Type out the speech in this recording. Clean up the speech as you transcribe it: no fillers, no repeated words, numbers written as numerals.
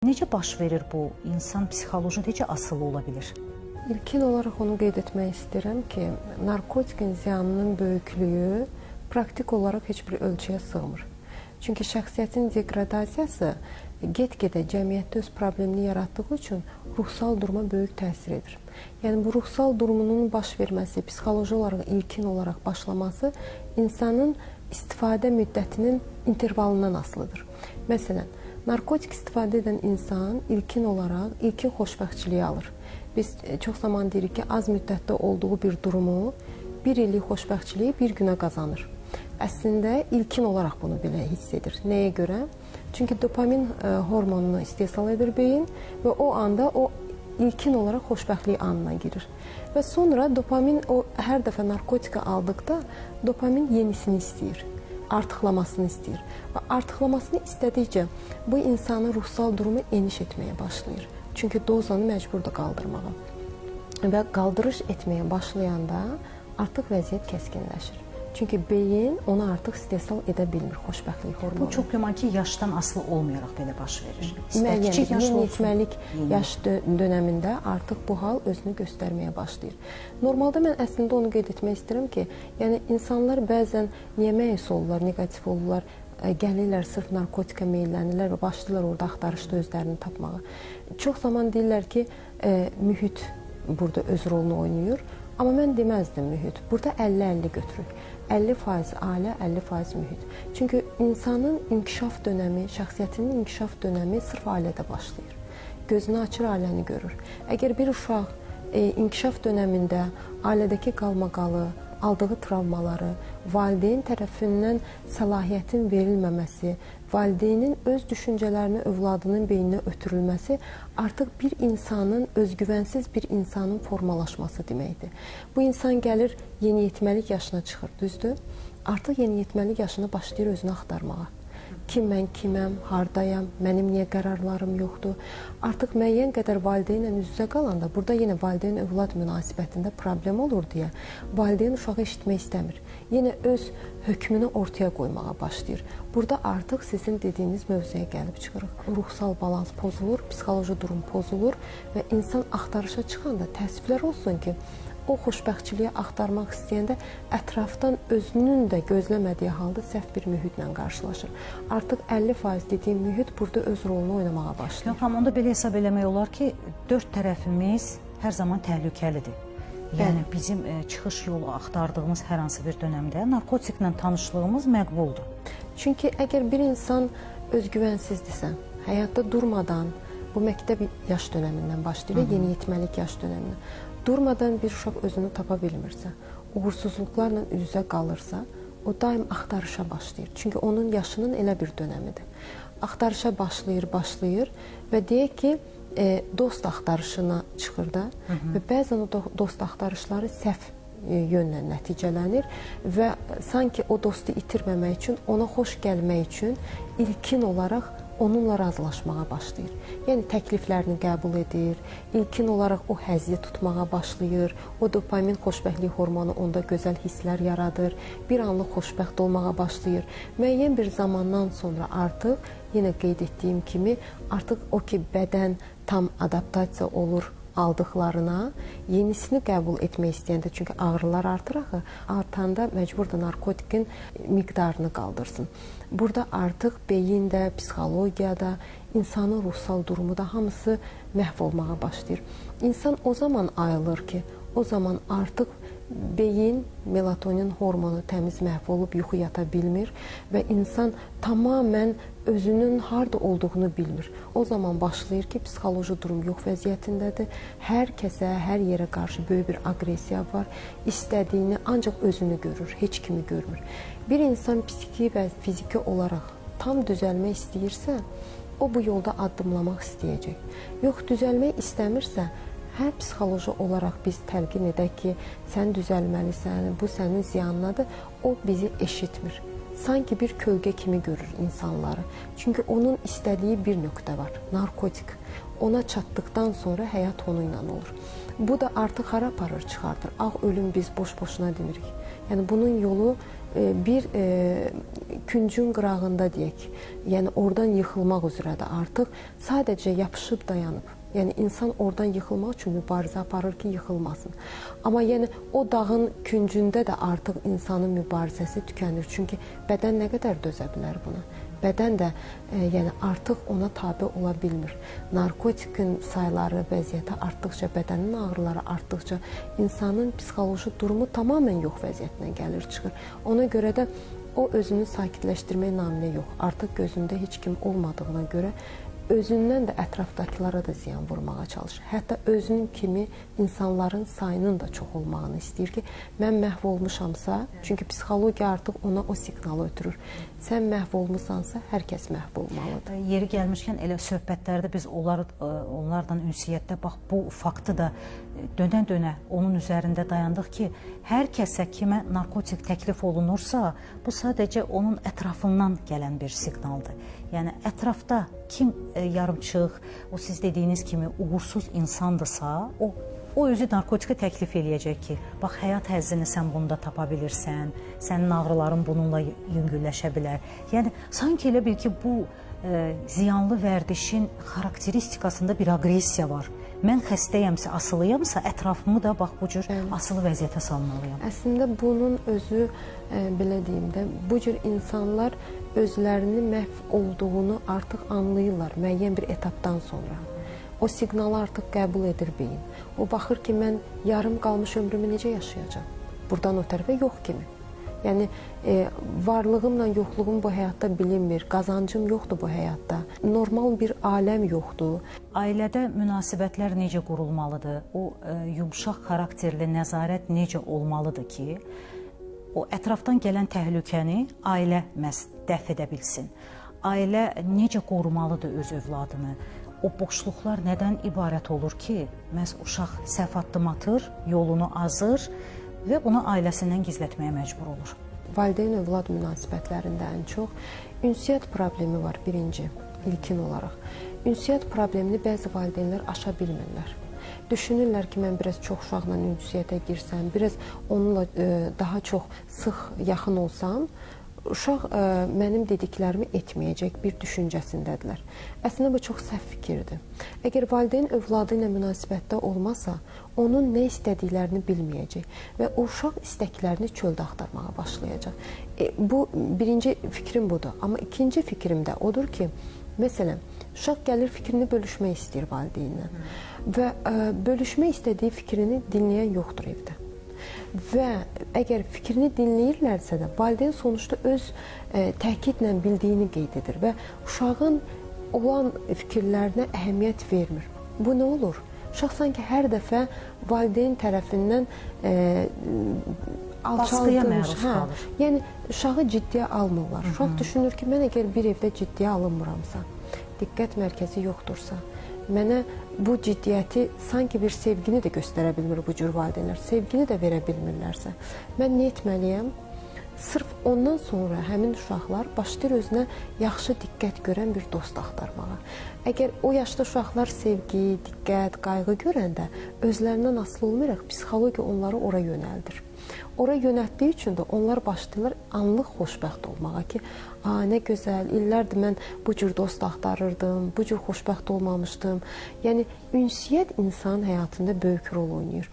Necə baş verir bu? İnsan psixolojisi necə asılı ola bilir? İlkin olaraq onu qeyd etmək istəyirəm ki, narkotikin ziyanının böyüklüyü praktik olaraq heç bir ölçüyə sığmır. Çünki şəxsiyyətin degradasiyası get-gedə cəmiyyətdə öz problemini yaratdığı üçün ruhsal duruma böyük təsir edir. Yəni bu ruhsal durumunun baş verməsi, psixoloji olaraq ilkin olaraq başlaması insanın istifadə müddətinin intervalından asılıdır. Məsələn, narkotik istifadə edən insan ilkin olaraq ilkin xoşbəxtçiliyi alır. Biz çox zaman deyirik ki, az müddətdə olduğu bir durumu, bir illik xoşbəxtçiliyi bir günə qazanır. Əslində ilkin olaraq bunu belə hiss edir. Nəyə görə? Çünki dopamin hormonunu istehsal edir beyin və o anda o ilkin olaraq xoşbəxtlik anına girir. Və sonra dopamin o hər dəfə narkotika aldıqda dopamin yenisini istəyir, artıqlamasını istəyir. Və artıqlamasını istədikcə bu insanın ruhsal durumu eniş etməyə başlayır. Çünki dozanı məcburdur qaldırmağa. Və qaldırış etməyə başlayanda artıq vəziyyət kəskinləşir. Çünki beyin onu artıq istehsal edə bilmir, xoşbəxtlik hormonu. Bu çox güman ki, yaşdan asılı olmayaraq belə baş verir. Müəyyən yeniyetməlik yaş dönəmində artıq bu hal özünü göstərməyə başlayır. Normalda mən əslində onu qeyd etmək istəyirəm ki, yəni insanlar bəzən niyə məyus olurlar, negativ olurlar, gəlirlər, sırf narkotika meyllənirlər və başlayırlar orada axtarışda özlərini tapmağa. Çox zaman deyirlər ki, mühit burada öz rolunu oynayır. Amma mən deməzdim mühit. Burada 50-50 götürük. 50% ailə, 50% mühit. Çünki insanın inkişaf dönəmi, şəxsiyyətinin inkişaf dönəmi sırf ailədə başlayır. Gözünü açır, ailəni görür. Əgər bir uşaq inkişaf dönəmində ailədəki qalmaqalı, aldığı travmaları, valideyn tərəfindən səlahiyyətin verilməməsi, valideynin öz düşüncələrini övladının beyninə ötürülməsi artıq bir insanın, özgüvənsiz bir insanın formalaşması deməkdir. Bu insan gəlir, yeniyetməlik yaşına çıxır, düzdür? Artıq yeniyetməlik yaşına başlayır özünü axtarmağa. Kim mən kiməm, hardayam, mənim niyə qərarlarım yoxdur? Artıq müəyyən qədər valideynlə üz-üzə qalanda, burada yenə valideyn-övlad münasibətində problem olur deyə valideyn uşağı eşitmək istəmir. Yenə öz hökmünü ortaya qoymağa başlayır. Burada artıq sizin dediyiniz mövzuya gəlib çıxırıq. Ruhsal balans pozulur, psixoloji durum pozulur və insan axtarışa çıxanda təəssüflər olsun ki, o xoşbəxtçiliyi axtarmaq istəyəndə ətrafdan özünün də gözləmədiyi halda səhv bir mühitlə qarşılaşır. Artıq 50% dediyim mühit burada öz rolunu oynamağa başlayır. Yox, onda belə hesab eləmək olar ki, dörd tərəfimiz hər zaman təhlükəlidir. Yəni bizim çıxış yolu axtardığımız hər hansı bir dönəmdə narkotiklə tanışlığımız məqbuldur. Çünki əgər bir insan özgüvənsizdirsə, həyatda durmadan, bu məktəb yaş dönəmindən başlayır, yeniyetməlik yaş dönəmindən, durmadan bir uşaq özünü tapa bilmirsə, uğursuzluqlarla üz-üzə qalırsa, o daim axtarışa başlayır. Çünki onun yaşının elə bir dönəmidir. Axtarışa başlayır və deyək ki, dost axtarışına çıxır da və bəzən o dost axtarışları səhv yönlə nəticələnir və sanki o dostu itirməmək üçün, ona xoş gəlmək üçün ilkin olaraq onunla razılaşmağa başlayır. Yəni təkliflərini qəbul edir, ilkin olaraq o həzzi tutmağa başlayır, o dopamin xoşbəxtlik hormonu onda gözəl hisslər yaradır, bir anlıq xoşbəxt olmağa başlayır. Müəyyən bir zamandan sonra artıq, yenə qeyd etdiyim kimi, artıq o ki bədən tam adaptasiya olur aldıqlarına, yenisini qəbul etmək istəyəndə, çünki ağrılar artır axı, artanda məcburdur narkotikin miqdarını qaldırsın. Burada artıq beyində, psixologiyada, insanın ruhsal durumu da hamısı məhv olmağa başlayır. İnsan o zaman ayılır ki, o zaman artıq beyin, melatonin hormonu təmiz məhv olub yuxu yata bilmir və insan tamamən özünün harda olduğunu bilmir. O zaman başlayır ki, psixoloji durum yox vəziyyətindədir. Hər kəsə, hər yerə qarşı böyük bir aqressiya var. İstədiyini ancaq özünü görür, heç kimi görmür. Bir insan psixi və fiziki olaraq tam düzəlmək istəyirsə, o bu yolda addımlamaq istəyəcək. Yox, düzəlmək istəmirsə, hə, psixoloji olaraq biz təlqin edək ki, sən düzəlməlisən, bu sənin ziyanınadır, o bizi eşitmir. Sanki bir kölgə kimi görür insanları. Çünki onun istədiyi bir nöqtə var, narkotik. Ona çatdıqdan sonra həyat onunla olur. Bu da artıq hara aparır, çıxardır. Ağ ölüm biz boş-boşuna demirik. Yəni bunun yolu bir küncün qırağında deyək, yəni oradan yıxılmaq üzrədir artıq, sadəcə yapışıb dayanıb. Yəni insan oradan yıxılmaq üçün mübarizə aparır ki, yıxılmasın. Amma yəni o dağın küncündə də artıq insanın mübarizəsi tükənir. Çünki bədən nə qədər dözə bilər buna? Bədən də yəni artıq ona tabe ola bilmir. Narkotikin sayları, vəziyyəti artdıqca, bədənin ağrıları artdıqca insanın psixoloji durumu tamamilə yox vəziyyətinə gəlir, çıxır. Ona görə də o özünü sakitləşdirmək naminə yox, artıq gözündə heç kim olmadığına görə özündən də ətrafdakılara da ziyan vurmağa çalışır. Hətta özünün kimi insanların sayının da çox olmağını istəyir ki, mən məhv olmuşamsa, çünki psixologiya artıq ona o siqnalı ötürür. Sən məhv olmusansa, hər kəs məhv olmalıdır. Yeri gəlmişkən elə söhbətlərdə biz onlardan ünsiyyətdə bax bu faktı da dönə-dönə onun üzərində dayandıq ki, hər kəsə kimə narkotik təklif olunursa, bu sadəcə onun ətrafından gələn bir siqnaldır. Yəni ətrafda kim yarımçıq, o siz dediyiniz kimi uğursuz insandırsa, o özü narkotika təklif eləyəcək ki, bax həyat həzzini sən bunda tapa bilirsən, sənin ağrıların bununla yüngülləşə bilər. Yəni sanki elə bil ki, bu ziyanlı vərdişin xarakteristikasında bir aqressiya var. Mən xəstəyəmsə, asılıyamsa, ətrafımı da bax bu cür asılı vəziyyətə salmalıyam. Əslində bunun özü, belə deyim də, bu cür insanlar özlərini məhv olduğunu artıq anlayırlar müəyyən bir etapdan sonra. O siqnalı artıq qəbul edir beyin. O baxır ki, mən yarım qalmış ömrümü necə yaşayacağam? Buradan o tərəfə yox kimi. Yəni, varlığımla yoxluğum bu həyatda bilinmir, qazancım yoxdur bu həyatda, normal bir aləm yoxdur. Ailədə münasibətlər necə qurulmalıdır? O yumşaq xarakterli nəzarət necə olmalıdır ki, o ətrafdan gələn təhlükəni ailə məhz dəf edə bilsin? Ailə necə qorumalıdır öz övladını? O boşluqlar nədən ibarət olur ki, məhz uşaq səhv addım atır, yolunu azır və bunu ailəsindən gizlətməyə məcbur olur. Valideyn-övlad münasibətlərində ən çox ünsiyyət problemi var birinci, ilkin olaraq. Ünsiyyət problemini bəzi valideynlər aşa bilmirlər. Düşünürlər ki, mən biraz çox uşaqla ünsiyyətə girsəm, biraz onunla daha çox sıx yaxın olsam, uşaq mənim dediklərimi etməyəcək bir düşüncəsindədirlər. Əslində bu çox səhv fikirdir. Əgər valideyn övladı ilə münasibətdə olmasa, onun nə istədiklərini bilməyəcək və o uşaq istəklərini çöldə axtarmağa başlayacaq. Bu birinci fikrim budur. Amma ikinci fikrim də odur ki, məsələn, uşaq gəlir fikrini bölüşmək istəyir valideynlə və bölüşmək istədiyi fikrini dinləyən yoxdur evdə. Və əgər fikrini dinləyirlərsə də, valideyn sonuçda öz təkidlə bildiyini qeyd edir və uşağın olan fikirlərinə əhəmiyyət vermir. Bu nə olur? Uşaq sanki hər dəfə valideyn tərəfindən baskıya məruz qalır. Yəni, uşağı ciddiyə almırlar. Uşaq düşünür ki, mən əgər bir evdə ciddiyə alınmıramsa, diqqət mərkəzi yoxdursa, mənə bu ciddiyyəti, sanki bir sevgini də göstərə bilmir bu cür valideynlər, sevgini də verə bilmirlərsə, mən nə etməliyəm? Sırf ondan sonra həmin uşaqlar başlayır özünə yaxşı diqqət görən bir dost axtarmağa. Əgər o yaşda uşaqlar sevgi, diqqət, qayğı görəndə özlərindən asılı olmayaraq psixologiya onları ora yönəldir. Ora yönəltdiyi üçün də onlar başlayırlar anlıq xoşbəxt olmağa ki, nə gözəl, illərdir mən bu cür dost axtarırdım, bu cür xoşbəxt olmamışdım. Yəni, ünsiyyət insan həyatında böyük rol oynayır.